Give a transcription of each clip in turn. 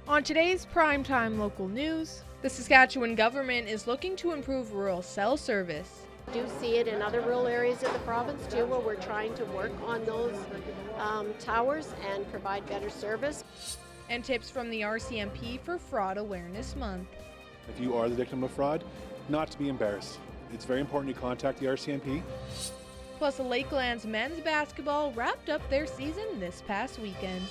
On today's primetime local news, the Saskatchewan government is looking to improve rural cell service. We do see it in other rural areas of the province too, where we're trying to work on those towers and provide better service. And tips from the RCMP for Fraud Awareness Month. If you are the victim of fraud, not to be embarrassed. It's very important you contact the RCMP. Plus, the Lakelands men's basketball wrapped up their season this past weekend.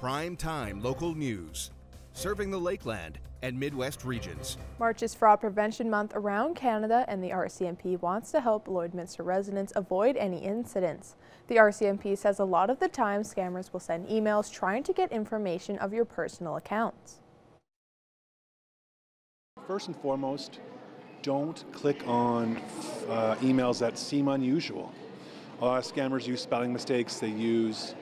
Prime time local news, serving the Lakeland and Midwest regions. March is Fraud Prevention Month around Canada, and the RCMP wants to help Lloydminster residents avoid any incidents. The RCMP says a lot of the time scammers will send emails trying to get information of your personal accounts. First and foremost, don't click on emails that seem unusual. A lot of scammers use spelling mistakes, they use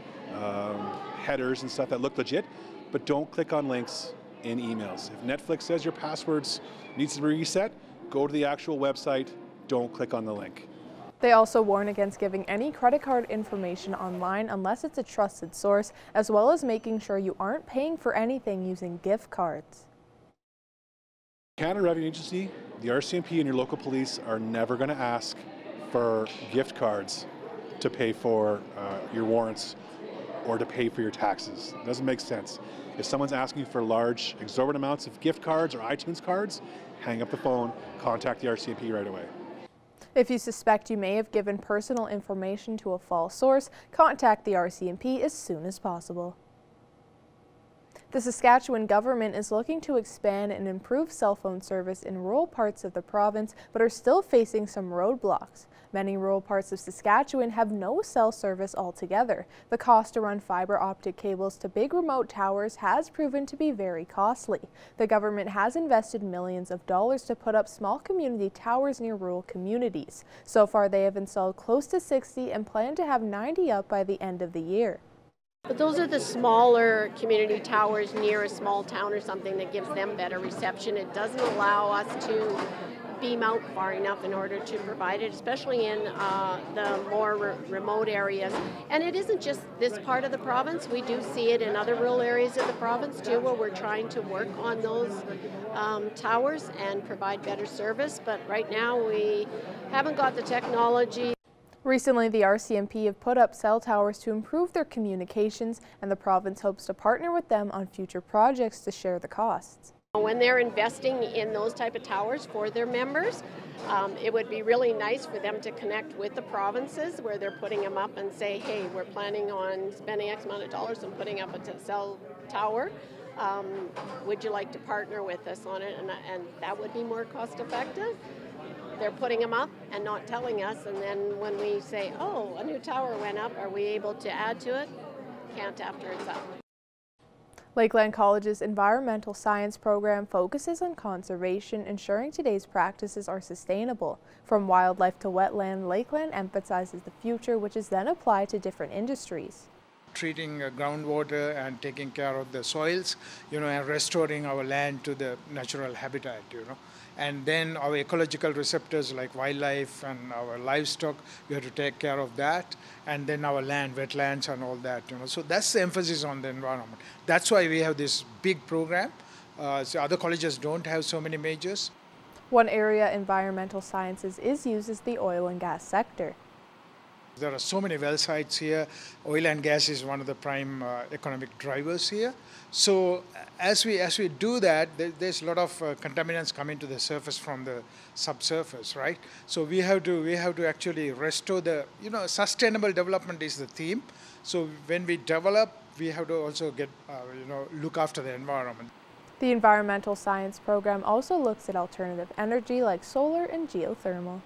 headers and stuff that look legit, but don't click on links in emails. If Netflix says your passwords needs to be reset, go to the actual website, don't click on the link. They also warn against giving any credit card information online unless it's a trusted source, as well as making sure you aren't paying for anything using gift cards. Canada Revenue Agency, the RCMP, and your local police are never going to ask for gift cards to pay for your warrants or to pay for your taxes. It doesn't make sense. If someone's asking for large, exorbitant amounts of gift cards or iTunes cards, hang up the phone, contact the RCMP right away. If you suspect you may have given personal information to a false source, contact the RCMP as soon as possible. The Saskatchewan government is looking to expand and improve cell phone service in rural parts of the province, but are still facing some roadblocks. Many rural parts of Saskatchewan have no cell service altogether. The cost to run fiber optic cables to big remote towers has proven to be very costly. The government has invested millions of dollars to put up small community towers near rural communities. So far, they have installed close to 60 and plan to have 90 up by the end of the year. But those are the smaller community towers near a small town or something that gives them better reception. It doesn't allow us to beam out far enough in order to provide it, especially in the more remote areas. And it isn't just this part of the province. We do see it in other rural areas of the province too, where we're trying to work on those towers and provide better service. But right now we haven't got the technology. Recently, the RCMP have put up cell towers to improve their communications, and the province hopes to partner with them on future projects to share the costs. When they're investing in those type of towers for their members, it would be really nice for them to connect with the provinces where they're putting them up and say, hey, we're planning on spending X amount of dollars and putting up a cell tower. Would you like to partner with us on it? And that would be more cost effective. They're putting them up and not telling us, and then when we say, oh, a new tower went up, are we able to add to it? Can't after it's up. Lakeland College's environmental science program focuses on conservation, ensuring today's practices are sustainable. From wildlife to wetland, Lakeland emphasizes the future, which is then applied to different industries. Treating groundwater and taking care of the soils, and restoring our land to the natural habitat, And then our ecological receptors like wildlife and our livestock, we have to take care of that. And then our land, wetlands and all that, So that's the emphasis on the environment. That's why we have this big program. So other colleges don't have so many majors. One area environmental sciences is used is the oil and gas sector. There are so many well sites here. Oil and gas is one of the prime economic drivers here. So as we do that, there's a lot of contaminants coming to the surface from the subsurface, right? So we have to actually restore the, sustainable development is the theme. So when we develop, we have to also get, look after the environment. The environmental science program also looks at alternative energy like solar and geothermal.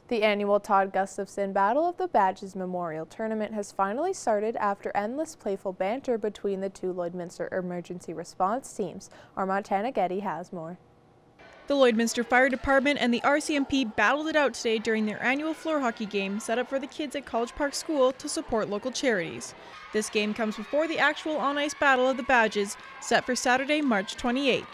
The annual Todd Gustafson Battle of the Badges Memorial Tournament has finally started after endless playful banter between the two Lloydminster emergency response teams. Our Montana Getty has more. The Lloydminster Fire Department and the RCMP battled it out today during their annual floor hockey game set up for the kids at College Park School to support local charities. This game comes before the actual on-ice Battle of the Badges set for Saturday, March 28th.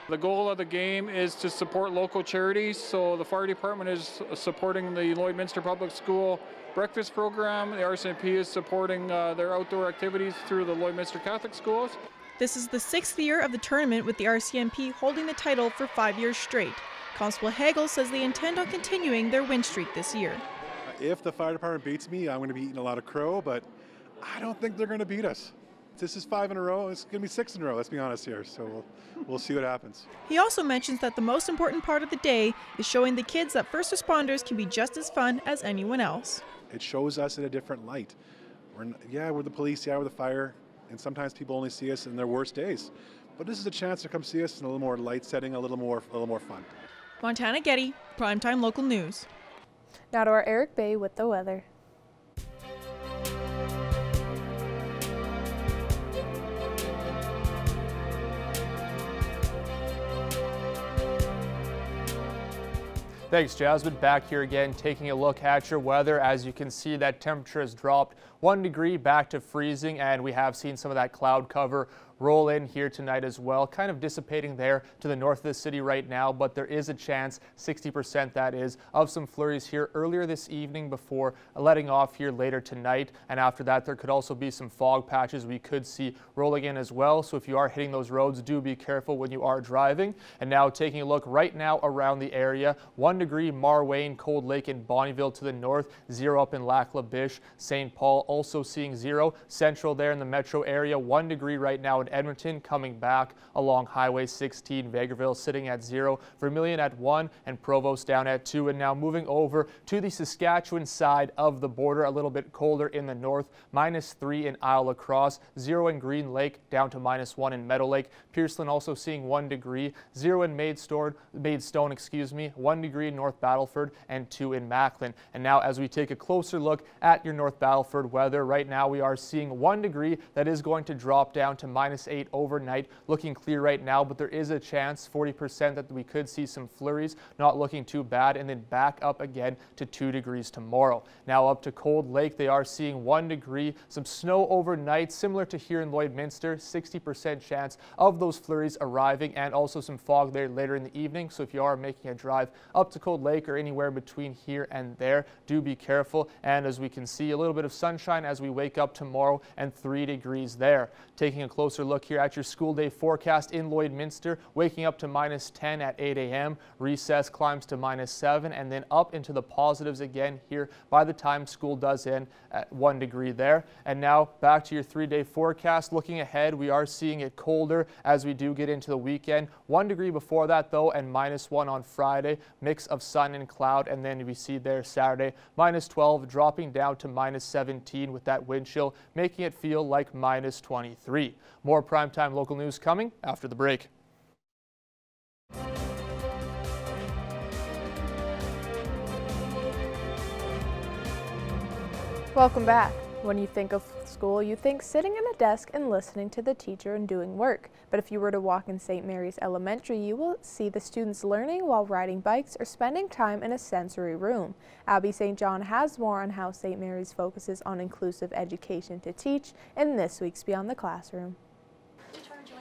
The goal of the game is to support local charities, so the fire department is supporting the Lloydminster Public School breakfast program. The RCMP is supporting their outdoor activities through the Lloydminster Catholic Schools. This is the 6th year of the tournament, with the RCMP holding the title for 5 years straight. Constable Hagel says they intend on continuing their win streak this year. If the fire department beats me, I'm going to be eating a lot of crow, but I don't think they're going to beat us. This is 5 in a row. It's going to be 6 in a row, let's be honest here. So we'll see what happens. He also mentions that the most important part of the day is showing the kids that first responders can be just as fun as anyone else. It shows us in a different light. We're the police, we're the fire, and sometimes people only see us in their worst days. But this is a chance to come see us in a little more light setting, a little more fun. Montana Getty, Primetime Local News. Now to our Eric Bay with the weather. Thanks, Jasmine. Back here again, taking a look at your weather. As you can see, that temperature has dropped 1 degree back to freezing, and we have seen some of that cloud cover roll in here tonight as well, kind of dissipating there to the north of the city right now, but there is a chance, 60% that is, of some flurries here earlier this evening before letting off here later tonight. And after that, there could also be some fog patches we could see rolling in as well. So if you are hitting those roads, do be careful when you are driving. And now taking a look right now around the area, 1 degree Marwayne, Cold Lake and Bonnyville to the north, 0 up in Lac La Biche, St. Paul also seeing 0. Central there in the metro area, 1 degree right now in Edmonton, coming back along Highway 16, Vegreville sitting at 0, Vermilion at 1, and Provost down at 2. And now moving over to the Saskatchewan side of the border, a little bit colder in the north, -3 in Isle La Crosse, 0 in Green Lake, down to -1 in Meadow Lake. Pierceland also seeing 1 degree, 0 in Maidstone, 1 degree in North Battleford, and 2 in Macklin. And now as we take a closer look at your North Battleford weather, right now we are seeing 1 degree that is going to drop down to -8 overnight. Looking clear right now, but there is a chance, 40%, that we could see some flurries. Not looking too bad, and then back up again to 2 degrees tomorrow. Now up to Cold Lake, they are seeing 1 degree, some snow overnight, similar to here in Lloydminster, 60% chance of those flurries arriving, and also some fog there later in the evening. So if you are making a drive up to Cold Lake or anywhere between here and there, do be careful. And as we can see, a little bit of sunshine as we wake up tomorrow, and 3 degrees there. Taking a closer look here at your school day forecast in Lloydminster, waking up to -10 at 8 a.m. Recess climbs to -7, and then up into the positives again here by the time school does end at 1 degree there. And now back to your 3-day forecast. Looking ahead, we are seeing it colder as we do get into the weekend. 1 degree before that though, and -1 on Friday. Mix of sun and cloud, and then we see there Saturday -12, dropping down to -17 with that wind chill, making it feel like -23. More primetime local news coming after the break. Welcome back. When you think of school, you think sitting in a desk and listening to the teacher and doing work. But if you were to walk in St. Mary's Elementary, you will see the students learning while riding bikes or spending time in a sensory room. Abby St. John has more on how St. Mary's focuses on inclusive education to teach in this week's Beyond the Classroom.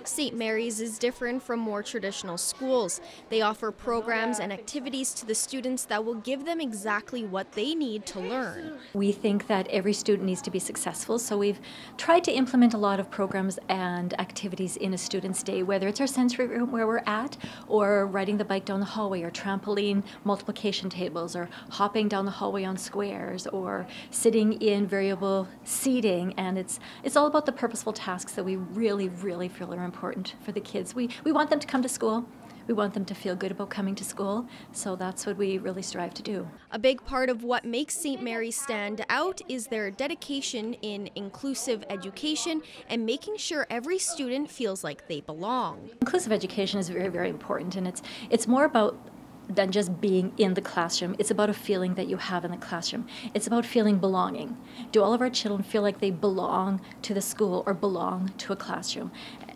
St. Mary's is different from more traditional schools. They offer programs and activities to the students that will give them exactly what they need to learn. We think that every student needs to be successful, so we've tried to implement a lot of programs and activities in a student's day, whether it's our sensory room where we're at, or riding the bike down the hallway, or trampoline multiplication tables, or hopping down the hallway on squares, or sitting in variable seating. And it's all about the purposeful tasks that we really feel are important for the kids. We want them to come to school. We want them to feel good about coming to school, so that's what we really strive to do. A big part of what makes St. Mary's stand out is their dedication in inclusive education and making sure every student feels like they belong. Inclusive education is very important, and it's more about than just being in the classroom. It's about a feeling that you have in the classroom. It's about feeling belonging. Do all of our children feel like they belong to the school or belong to a classroom?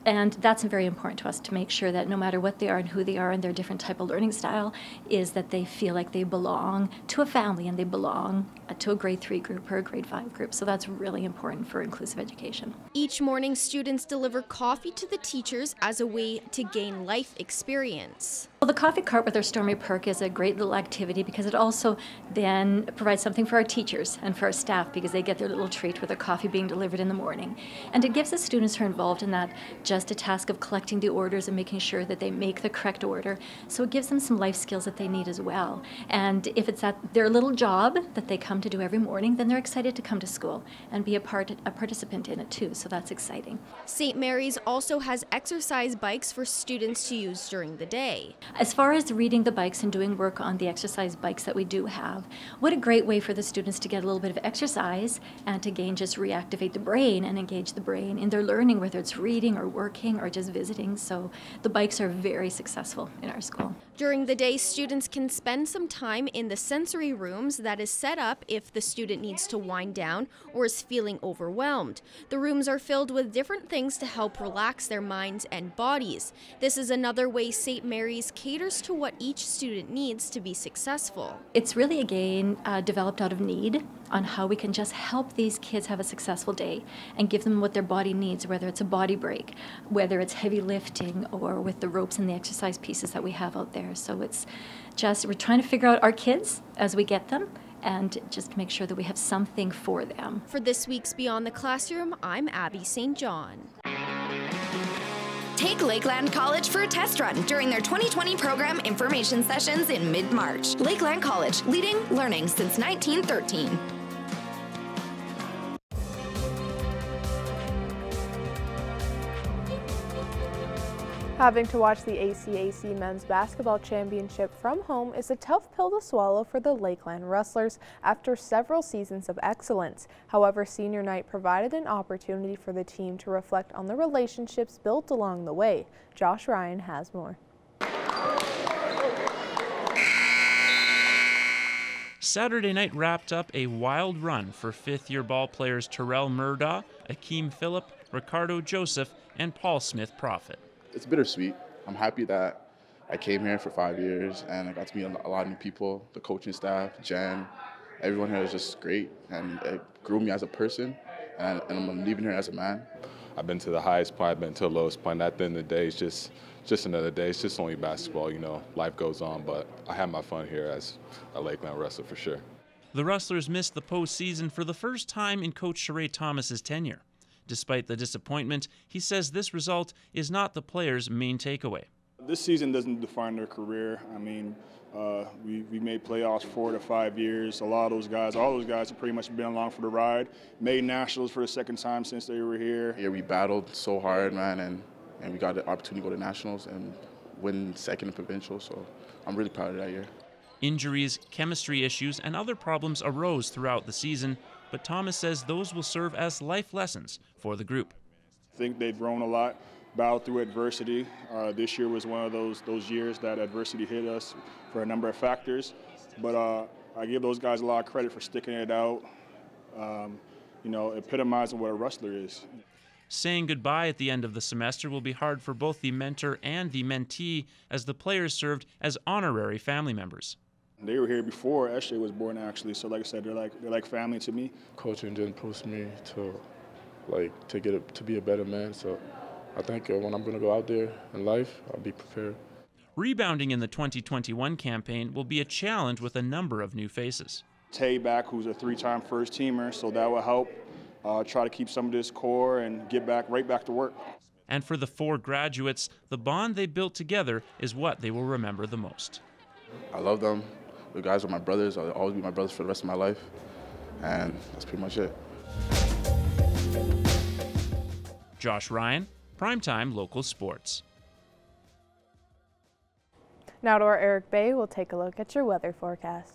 And that's very important to us, to make sure that no matter what they are and who they are and their different type of learning style, is that they feel like they belong to a family and they belong to a grade 3 group or a grade 5 group. So that's really important for inclusive education. Each morning, students deliver coffee to the teachers as a way to gain life experience. Well, the coffee cart with our Stormy Perk is a great little activity because it also then provides something for our teachers and for our staff, because they get their little treat with their coffee being delivered in the morning. And it gives the students who are involved in that just a task of collecting the orders and making sure that they make the correct order. So it gives them some life skills that they need as well. And if it's at their little job that they come to do every morning, then they're excited to come to school and be a participant in it too. So that's exciting. St. Mary's also has exercise bikes for students to use during the day. As far as reading the bikes and doing work on the exercise bikes that we do have, what a great way for the students to get a little bit of exercise and to again just reactivate the brain and engage the brain in their learning, whether it's reading or working or just visiting. So the bikes are very successful in our school. During the day, students can spend some time in the sensory rooms that is set up if the student needs to wind down or is feeling overwhelmed. The rooms are filled with different things to help relax their minds and bodies. This is another way St. Mary's caters to what each student needs to be successful. It's really, again, developed out of need on how we can just help these kids have a successful day and give them what their body needs, whether it's a body break, whether it's heavy lifting, or with the ropes and the exercise pieces that we have out there. So it's just, we're trying to figure out our kids as we get them and just make sure that we have something for them. For this week's Beyond the Classroom, I'm Abby St. John. Take Lakeland College for a test run during their 2020 program information sessions in mid-March. Lakeland College, leading learning since 1913. Having to watch the ACAC Men's Basketball Championship from home is a tough pill to swallow for the Lakeland Rustlers after several seasons of excellence. However, senior night provided an opportunity for the team to reflect on the relationships built along the way. Josh Ryan has more. Saturday night wrapped up a wild run for fifth-year ball players Terrell Murdaugh, Akeem Phillip, Ricardo Joseph, and Paul Smith Prophet. It's bittersweet. I'm happy that I came here for 5 years and I got to meet a lot of new people, the coaching staff, Jen. Everyone here is just great, and it grew me as a person, and I'm leaving here as a man. I've been to the highest point, I've been to the lowest point. At the end of the day, it's just another day. It's just only basketball, you know. Life goes on, but I have my fun here as a Lakeland Wrestler for sure. The Rustlers missed the postseason for the first time in Coach Sheree Thomas's tenure. Despite the disappointment, he says this result is not the players' main takeaway. This season doesn't define their career. I mean, we made playoffs 4 to 5 years. A lot of those guys, all those guys have pretty much been along for the ride. Made nationals for the second time since they were here. Yeah, we battled so hard, man, and we got the opportunity to go to nationals and win second in provincial. So I'm really proud of that year. Injuries, chemistry issues, and other problems arose throughout the season, but Thomas says those will serve as life lessons for the group. I think they've grown a lot, battled through adversity. This year was one of those years that adversity hit us for a number of factors, but I give those guys a lot of credit for sticking it out, you know, epitomizing what a Rustler is. Saying goodbye at the end of the semester will be hard for both the mentor and the mentee, as the players served as honorary family members. They were here before SJ was born, actually. So, like I said, they're like family to me. Coaching didn't push me to be a better man. So, I think when I'm going to go out there in life, I'll be prepared. Rebounding in the 2021 campaign will be a challenge with a number of new faces. Tay back, who's a 3-time first-teamer, so that will help try to keep some of this core and get right back to work. And for the 4 graduates, the bond they built together is what they will remember the most. I love them. The guys are my brothers. I'll always be my brothers for the rest of my life. And that's pretty much it. Josh Ryan, Primetime Local Sports. Now to our Eric Bay, we'll take a look at your weather forecast.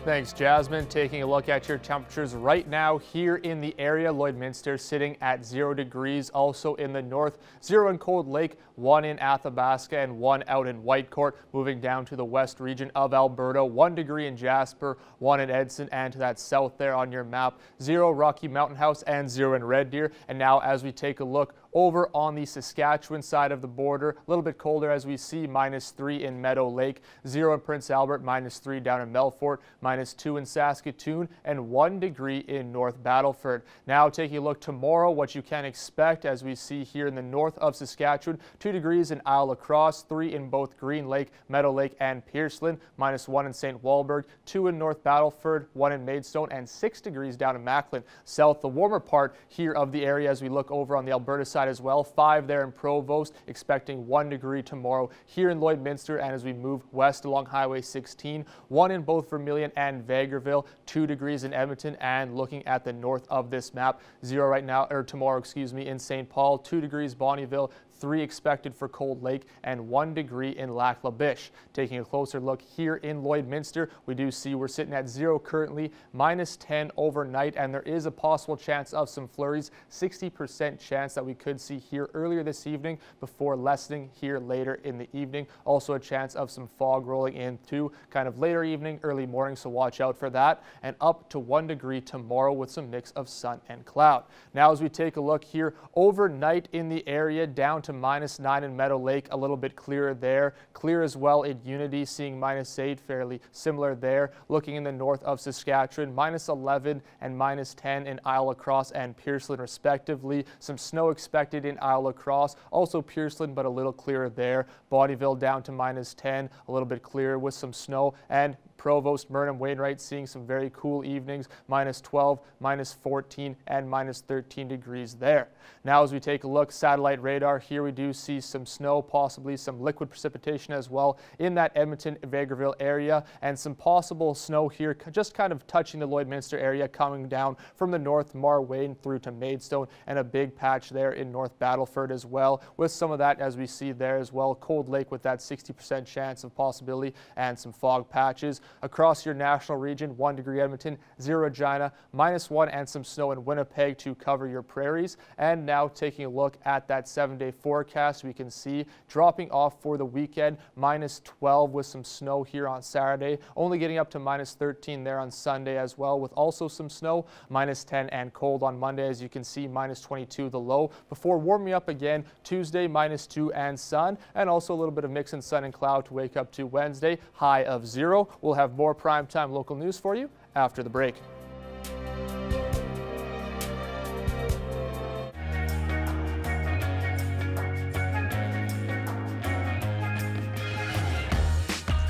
Thanks, Jasmine. Taking a look at your temperatures right now here in the area. Lloydminster sitting at 0 degrees. Also in the north, 0 in Cold Lake, 1 in Athabasca, and 1 out in Whitecourt. Moving down to the west region of Alberta, 1 degree in Jasper, 1 in Edson, and to that south there on your map, 0 Rocky Mountain House and 0 in Red Deer. And now as we take a look over on the Saskatchewan side of the border, a little bit colder as we see, -3 in Meadow Lake, 0 in Prince Albert, -3 down in Melfort, -2 in Saskatoon, and 1 degree in North Battleford. Now taking a look tomorrow, what you can expect as we see here in the north of Saskatchewan, 2 degrees in Isle Lacrosse, 3 in both Green Lake, Meadow Lake, and Pearceland, -1 in St. Walburg, 2 in North Battleford, 1 in Maidstone, and 6 degrees down in Macklin. South, the warmer part here of the area as we look over on the Alberta side as well, 5 there in Provost, expecting 1 degree tomorrow here in Lloydminster. And as we move west along Highway 16, 1 in both Vermilion and Vegreville, 2 degrees in Edmonton. And looking at the north of this map, 0 right now, or tomorrow, excuse me, in St. Paul, 2 degrees Bonnyville, 3 expected for Cold Lake, and 1 degree in Lac La Biche. Taking a closer look here in Lloydminster, we do see we're sitting at 0 currently, -10 overnight, and there is a possible chance of some flurries, 60% chance that we could see here earlier this evening before lessening here later in the evening. Also a chance of some fog rolling into kind of later evening, early morning, so watch out for that. And up to 1 degree tomorrow with some mix of sun and cloud. Now as we take a look here overnight in the area, down to -9 in Meadow Lake, a little bit clearer there. Clear as well in Unity, seeing -8, fairly similar there. Looking in the north of Saskatchewan, -11 and -10 in Isle Lacrosse and Pearceland respectively. Some snow expected in Isle Lacrosse, also Pearceland, but a little clearer there. Bonnyville down to -10, a little bit clearer with some snow. And Provost, Murnum, Wainwright seeing some very cool evenings, -12, -14, and -13 degrees there. Now as we take a look, satellite radar, here we do see some snow, possibly some liquid precipitation as well in that Edmonton-Vegreville area, and some possible snow here just kind of touching the Lloydminster area, coming down from the north, Marwayne through to Maidstone, and a big patch there in North Battleford as well, with some of that as we see there as well. Cold Lake with that 60% chance of possibility, and some fog patches. Across your national region, 1 degree Edmonton, 0 Regina, -1 and some snow in Winnipeg to cover your prairies. And now taking a look at that 7-day forecast, we can see dropping off for the weekend, -12 with some snow here on Saturday, only getting up to -13 there on Sunday as well, with also some snow, -10 and cold on Monday, as you can see, -22 the low, before warming up again Tuesday, -2 and sun, and also a little bit of mix in sun and cloud to wake up to Wednesday, high of 0. We'll have more primetime local news for you after the break.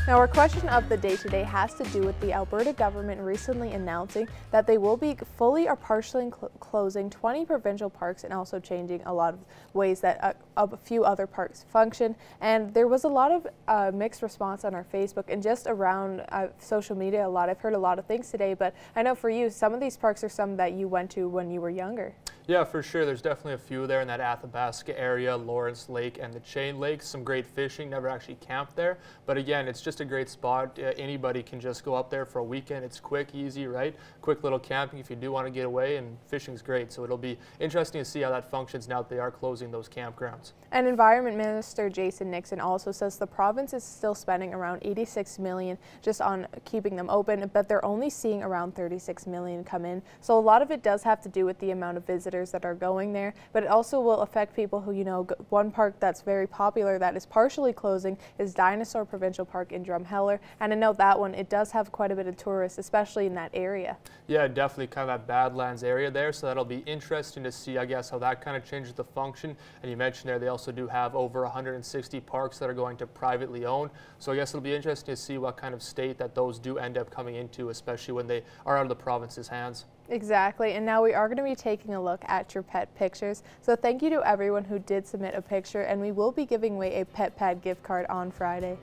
Now, our question of the day today has to do with the Alberta government recently announcing that they will be fully or partially closing 20 provincial parks and also changing a lot of ways that a few other parks function. And there was a lot of mixed response on our Facebook and just around social media a lot. I've heard a lot of things today, but I know for you, some of these parks are some that you went to when you were younger. Yeah, for sure. There's definitely a few there in that Athabasca area, Lawrence Lake and the Chain Lakes. Some great fishing, never actually camped there. But again, it's just a great spot. Anybody can just go up there for a weekend. It's quick, easy, right? Quick little camping if you do want to get away, and fishing's great. So it'll be interesting to see how that functions now that they are closing those campgrounds. And Environment Minister Jason Nixon also says the province is still spending around $86 million just on keeping them open, but they're only seeing around $36 million come in. So a lot of it does have to do with the amount of visitors that are going there, but it also will affect people who, you know, one park that's very popular that is partially closing is Dinosaur Provincial Park in Drumheller, and I know that one, it does have quite a bit of tourists, especially in that area. Yeah, definitely kind of that Badlands area there, so that'll be interesting to see, I guess, how that kind of changes the function. And you mentioned there they also do have over 160 parks that are going to privately own, so I guess it'll be interesting to see what kind of state that those do end up coming into, especially when they are out of the province's hands. Exactly, and now we are going to be taking a look at your pet pictures. So thank you to everyone who did submit a picture, and we will be giving away a Pet Pad gift card on Friday.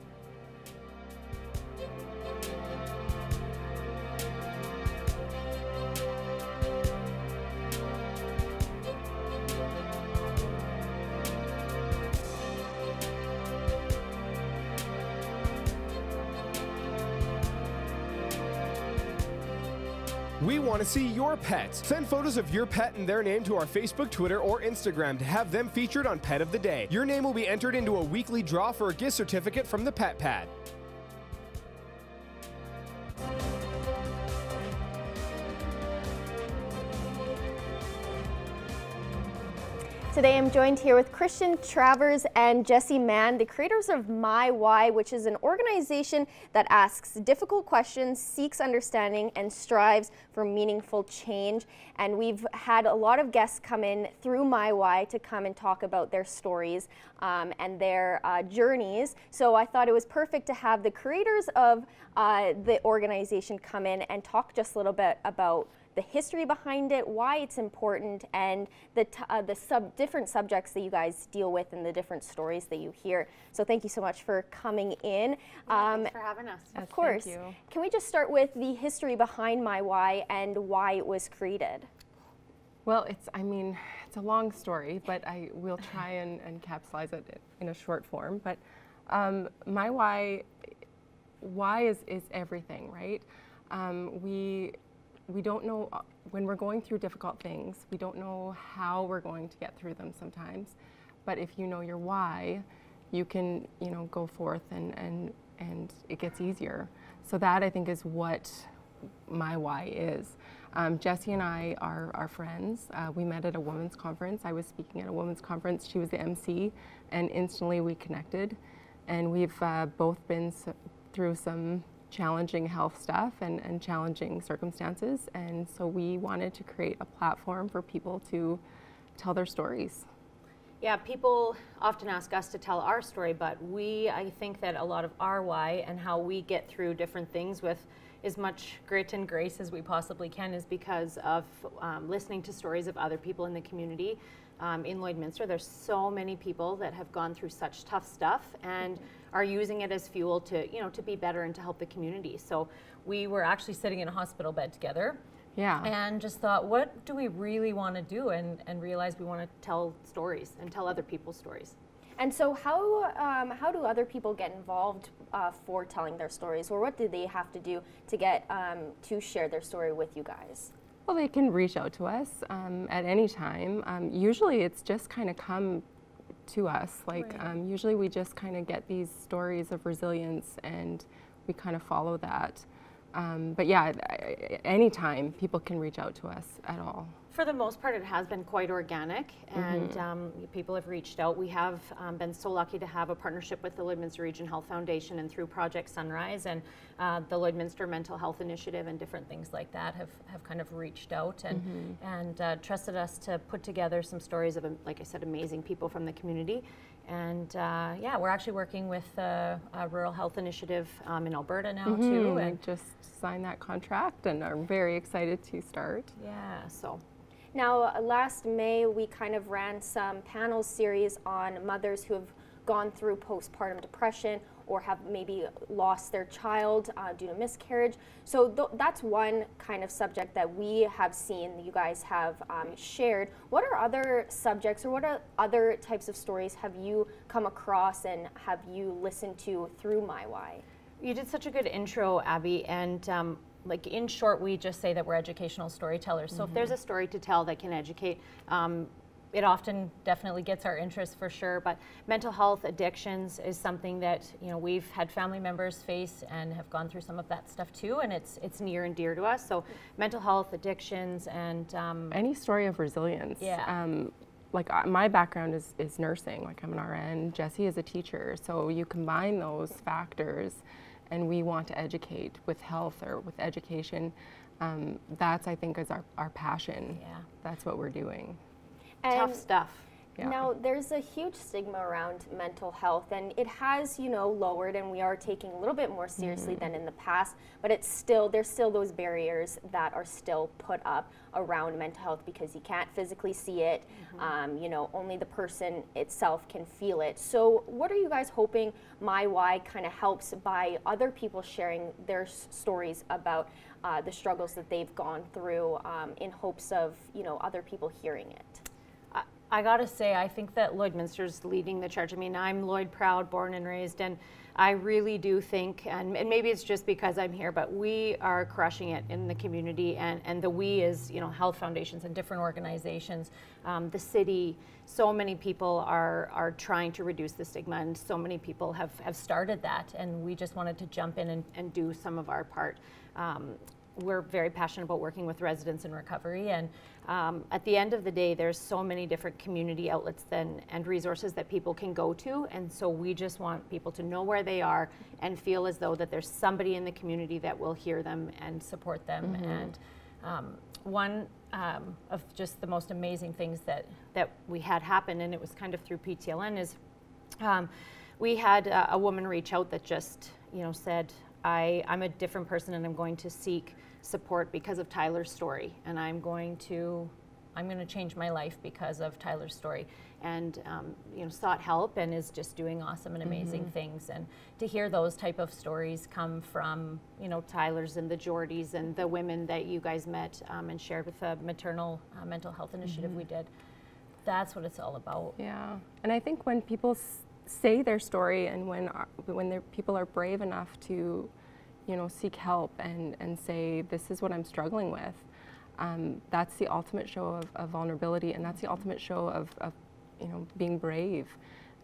We want to see your pets. Send photos of your pet and their name to our Facebook, Twitter, or Instagram to have them featured on Pet of the Day. Your name will be entered into a weekly draw for a gift certificate from the Pet Pad. Today I'm joined here with Christian Travers and Jesse Mann, the creators of My Why, which is an organization that asks difficult questions, seeks understanding, and strives for meaningful change. And we've had a lot of guests come in through My Why to come and talk about their stories and their journeys. So I thought it was perfect to have the creators of the organization come in and talk just a little bit about the history behind it, why it's important, and the different subjects that you guys deal with and the different stories that you hear. So thank you so much for coming in. Thanks for having us. Of course. Thank you. Can we just start with the history behind My Why and why it was created? Well, it's a long story, but I will try and encapsulate it in a short form. But My Why is everything, right? We don't know, when we're going through difficult things, we don't know how we're going to get through them sometimes. But if you know your why, you can, go forth and it gets easier. So that, I think, is what My Why is. Jessie and I are friends. We met at a women's conference. I was speaking at a women's conference. She was the MC, and instantly we connected. And we've both been through some challenging health stuff and challenging circumstances, and so we wanted to create a platform for people to tell their stories. Yeah, people often ask us to tell our story, but I think that a lot of our why and how we get through different things with as much grit and grace as we possibly can is because of listening to stories of other people in the community. In Lloydminster, there's so many people that have gone through such tough stuff and are using it as fuel to, to be better and to help the community. So we were actually sitting in a hospital bed together. Yeah. And just thought, what do we really want to do? And realized we want to tell stories and tell other people's stories. And so how do other people get involved for telling their stories, or what do they have to do to get to share their story with you guys? Well, they can reach out to us at any time. Usually it's just kind of come to us. Like usually we just kind of get these stories of resilience and we kind of follow that. But yeah, anytime people can reach out to us at all. For the most part, it has been quite organic, and people have reached out. We have been so lucky to have a partnership with the Lloydminster Region Health Foundation and through Project Sunrise and the Lloydminster Mental Health Initiative and different things like that have kind of reached out and trusted us to put together some stories of, like I said, amazing people from the community. And yeah, we're actually working with a rural health initiative in Alberta now too. And just signed that contract and are very excited to start. Yeah, so. Now, last May, we kind of ran some panel series on mothers who have gone through postpartum depression or have maybe lost their child due to miscarriage. So that's one kind of subject that we have seen that you guys have shared. What are other subjects or what are other types of stories have you come across and have you listened to through My Why? You did such a good intro, Abby, and like in short, we just say that we're educational storytellers. So if there's a story to tell that can educate, it often definitely gets our interest for sure. But mental health addictions is something that we've had family members face and have gone through some of that stuff too, and it's near and dear to us. So mental health addictions and any story of resilience. Yeah. Like my background is nursing. Like I'm an RN. Jessie is a teacher. So you combine those factors. And we want to educate with health or with education. That's, I think, is our passion. Yeah. That's what we're doing. And tough stuff. Yeah. Now, there's a huge stigma around mental health, and it has, lowered, and we are taking a little bit more seriously than in the past, but there's still those barriers that are still put up around mental health because you can't physically see it, only the person itself can feel it. So what are you guys hoping My Why kind of helps by other people sharing their stories about the struggles that they've gone through in hopes of, other people hearing it? I gotta say, I think that Lloydminster's leading the charge. I mean, I'm Lloyd proud, born and raised, and I really do think, and maybe it's just because I'm here, but we are crushing it in the community, and the we is, you know, health foundations and different organizations, the city. So many people are trying to reduce the stigma, and so many people have started that, and we just wanted to jump in and do some of our part. We're very passionate about working with residents in recovery, and at the end of the day, there's so many different community outlets and resources that people can go to, and so we just want people to know where they are and feel as though that there's somebody in the community that will hear them and support them. And one of just the most amazing things that we had happen, and it was kind of through PTLN, is we had a woman reach out that just, you know, said, I'm a different person and I'm going to seek support because of Tyler's story, and I'm going to change my life because of Tyler's story, and you know, sought help and is just doing awesome and amazing things. And to hear those type of stories come from, you know, Tyler's and the Geordies and the women that you guys met and shared with the maternal mental health initiative we did, that's what it's all about. Yeah, and I think when people say their story, and when people are brave enough to, you know, seek help and say, this is what I'm struggling with, that's the ultimate show of vulnerability, and that's the ultimate show of you know, being brave.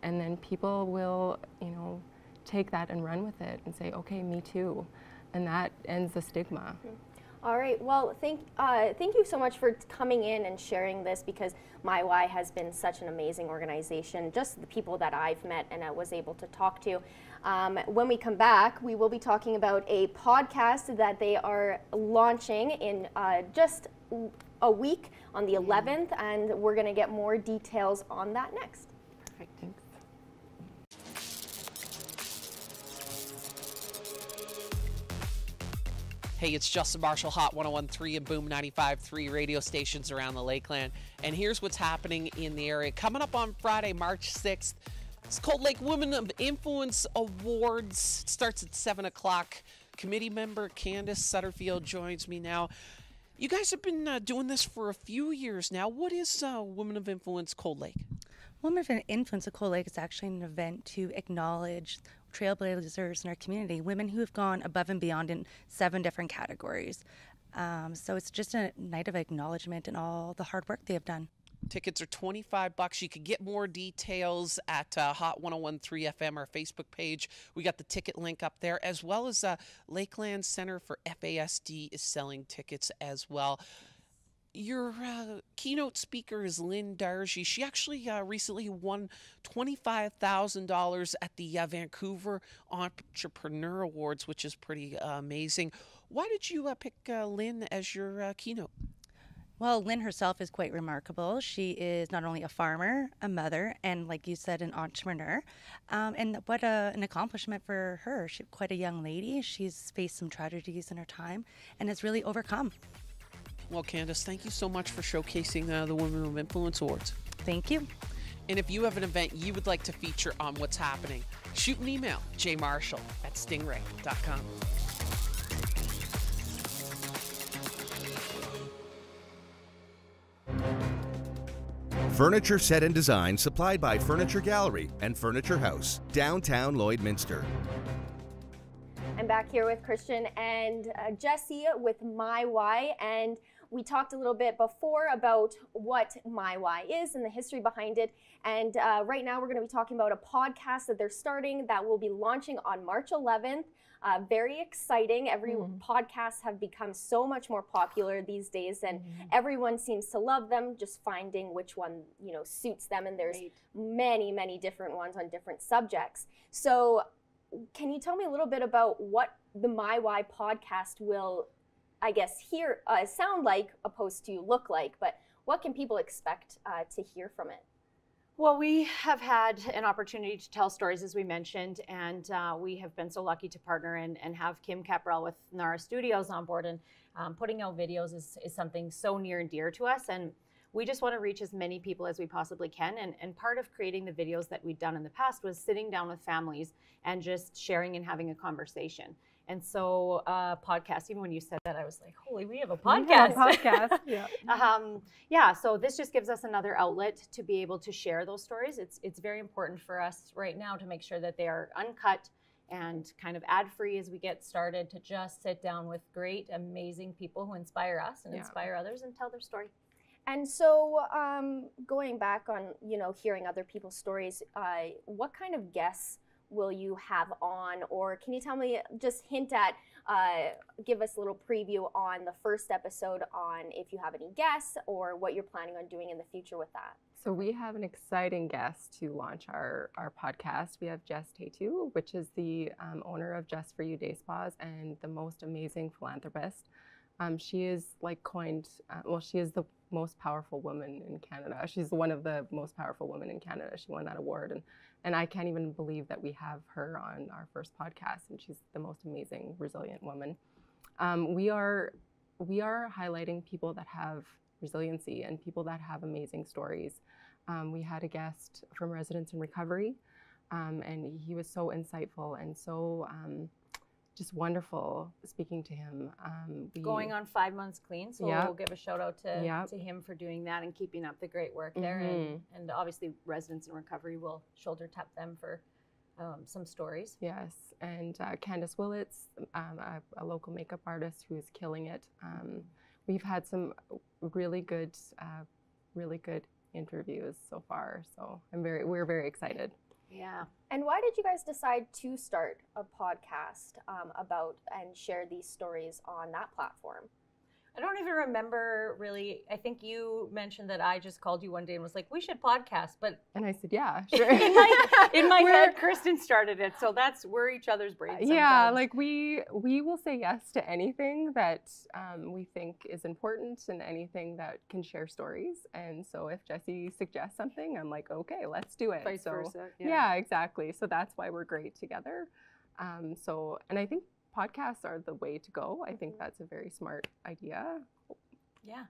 And then people will, you know, take that and run with it and say, okay, me too, and that ends the stigma. All right, well, thank you so much for coming in and sharing this, because My Why has been such an amazing organization, just the people that I've met and I was able to talk to. When we come back, we will be talking about a podcast that they are launching in just a week on the 11th, and we're going to get more details on that next. Perfect, thanks. Hey, it's Justin Marshall, Hot 101.3 and Boom 95.3 radio stations around the Lakeland. And here's what's happening in the area. Coming up on Friday, March 6th, it's Cold Lake Women of Influence Awards. It starts at 7 o'clock. Committee member Candace Sutterfield joins me now. You guys have been doing this for a few years now. What is Women of Influence Cold Lake? Women of Influence of Cold Lake is actually an event to acknowledge trailblazers in our community, women who have gone above and beyond in 7 different categories. So it's just a night of acknowledgement and all the hard work they have done. Tickets are $25. You can get more details at Hot 101.3 FM, our Facebook page. We got the ticket link up there, as well as Lakeland Center for FASD is selling tickets as well. Your keynote speaker is Lynn Dargy. She actually recently won $25,000 at the Vancouver Entrepreneur Awards, which is pretty amazing. Why did you pick Lynn as your keynote? Well, Lynn herself is quite remarkable. She is not only a farmer, a mother, and like you said, an entrepreneur. And what an accomplishment for her. She's quite a young lady. She's faced some tragedies in her time and has really overcome. Well, Candace, thank you so much for showcasing the Women of Influence Awards. Thank you. And if you have an event you would like to feature on What's Happening, shoot an email, jmarshall@stingray.com. Furniture set and design supplied by Furniture Gallery and Furniture House, downtown Lloydminster. I'm back here with Christian and Jesse with My Why, and we talked a little bit before about what My Why is and the history behind it. And right now we're going to be talking about a podcast that they're starting that will be launching on March 11th. Very exciting. Every podcasts have become so much more popular these days, and everyone seems to love them, just finding which one, you know, suits them. And there's many, many different ones on different subjects. So can you tell me a little bit about what the My Why podcast will, I guess, sound like opposed to look like, but what can people expect to hear from it? Well, we have had an opportunity to tell stories, as we mentioned, and we have been so lucky to partner and have Kim Caprell with Nara Studios on board. And putting out videos is something so near and dear to us. And we just want to reach as many people as we possibly can. And part of creating the videos that we've done in the past was sitting down with families and just sharing and having a conversation. And so podcast, even when you said that, I was like, holy, we have a podcast. We have a podcast. Yeah, so this just gives us another outlet to be able to share those stories. It's very important for us right now to make sure that they are uncut and kind of ad-free as we get started to just sit down with great, amazing people who inspire us and inspire others and tell their story. And so going back on, hearing other people's stories, what kind of guests will you have on? Or can you tell me, just hint at, give us a little preview on the first episode on if you have any guests or what you're planning on doing in the future with that? So we have an exciting guest to launch our podcast. We have Jess Tatu, which is the owner of Just For You Day Spas and the most amazing philanthropist. She is she is the most powerful woman in Canada. She's one of the most powerful women in Canada. She won that award. And I can't even believe that we have her on our first podcast, and she's the most amazing, resilient woman. We are highlighting people that have resiliency and people that have amazing stories. We had a guest from Residents in Recovery, and he was so insightful and so just wonderful speaking to him. Going on 5 months clean, so we'll give a shout out to him for doing that and keeping up the great work there. And obviously Residents in Recovery will shoulder tap them for some stories. Yes, and Candace Willits, a local makeup artist who is killing it. We've had some really good interviews so far, so we're very excited. Yeah. And why did you guys decide to start a podcast about and share these stories on that platform? I don't even remember really. I think you mentioned that I just called you one day and was like, we should podcast, but and I said, yeah, sure. in my head, Kristen started it, so we're each other's brains sometimes. Yeah, like we will say yes to anything that we think is important and anything that can share stories. And so if Jesse suggests something, I'm like, okay, let's do it. Vice versa. Yeah, exactly. So that's why we're great together. And I think podcasts are the way to go. I think that's a very smart idea. Yeah.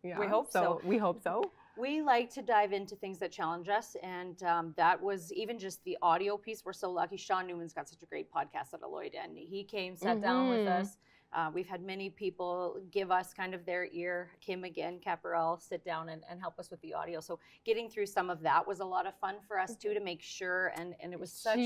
Yeah. We hope so. We hope so. We like to dive into things that challenge us, and that was even just the audio piece. We're so lucky. Sean Newman's got such a great podcast at Lloyd, and he came, sat down with us. We've had many people give us kind of their ear. Kim again, Caparel, sit down and help us with the audio. So getting through some of that was a lot of fun for us too, to make sure, and it was such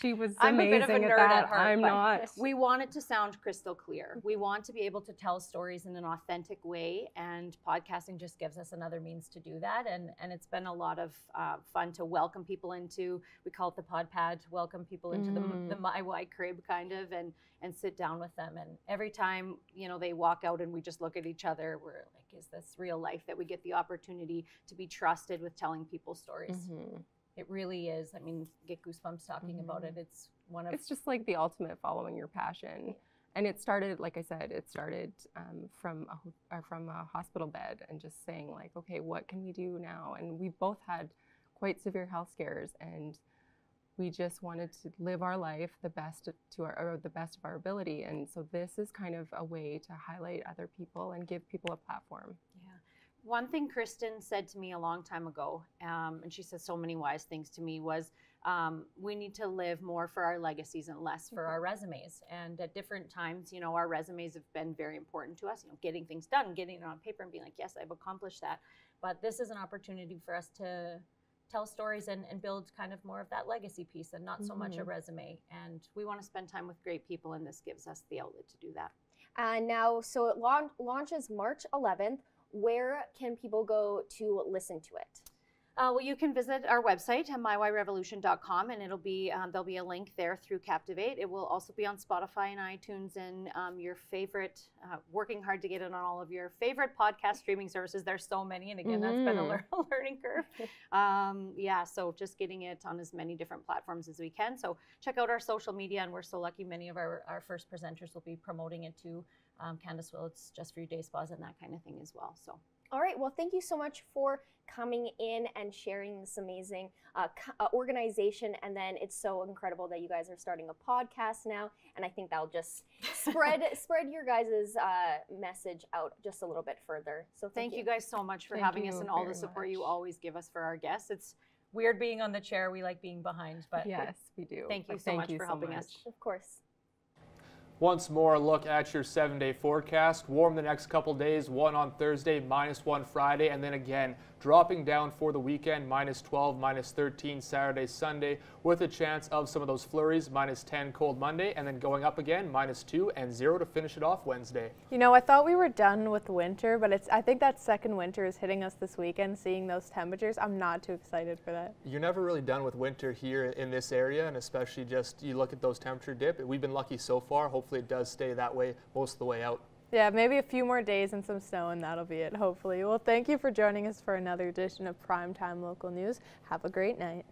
She was I'm amazing a bit of a nerd at that. at heart. I'm not. We want it to sound crystal clear. We want to be able to tell stories in an authentic way, and podcasting just gives us another means to do that. And it's been a lot of fun to welcome people into, we call it the pod pad, welcome people into the My Why crib kind of, and sit down with them. And every time, they walk out and we just look at each other, we're like, is this real life, that we get the opportunity to be trusted with telling people's stories? It really is. I mean, get goosebumps talking about it. It's It's just like the ultimate following your passion. And it started, like I said, from a hospital bed and just saying like, okay, what can we do now? And we both had quite severe health scares, and we just wanted to live our life the best of our ability. And so this is kind of a way to highlight other people and give people a platform. Yeah. One thing Kristen said to me a long time ago, and she said so many wise things to me, was we need to live more for our legacies and less for our resumes. And at different times, our resumes have been very important to us, getting things done, getting it on paper and being like, yes, I've accomplished that. But this is an opportunity for us to tell stories and build kind of more of that legacy piece and not so much a resume. And we want to spend time with great people, and this gives us the outlet to do that. And now, so it launches March 11th. Where can people go to listen to it? Well, you can visit our website at mywhyrevolution.com, and it'll be there'll be a link there through Captivate. It will also be on Spotify and iTunes and your favorite. Working hard to get it on all of your favorite podcast streaming services. There's so many, and again, that's been a learning curve. So just getting it on as many different platforms as we can. So check out our social media, and we're so lucky. Many of our first presenters will be promoting it too. Candace Willits, Just For You Day Spas, and that kind of thing as well. So. All right, well, thank you so much for coming in and sharing this amazing organization. And then it's so incredible that you guys are starting a podcast now. And I think that'll just spread your guys' message out just a little bit further. So thank you guys so much for having us and all the support you always give us for our guests. It's weird being on the chair. We like being behind, but yes, we do. Thank you so much for helping us. Of course. Once more, a look at your 7-day forecast. Warm the next couple days, 1 on Thursday, -1 Friday, and then again dropping down for the weekend, -12, -13 Saturday, Sunday, with a chance of some of those flurries, -10 cold Monday, and then going up again, -2 and 0 to finish it off Wednesday. You know, I thought we were done with winter, but I think that second winter is hitting us this weekend, seeing those temperatures. I'm not too excited for that. You're never really done with winter here in this area, and especially just you look at those temperature dip. We've been lucky so far. Hopefully it does stay that way most of the way out. Yeah, maybe a few more days and some snow, and that'll be it, hopefully. Well, thank you for joining us for another edition of Primetime Local News. Have a great night.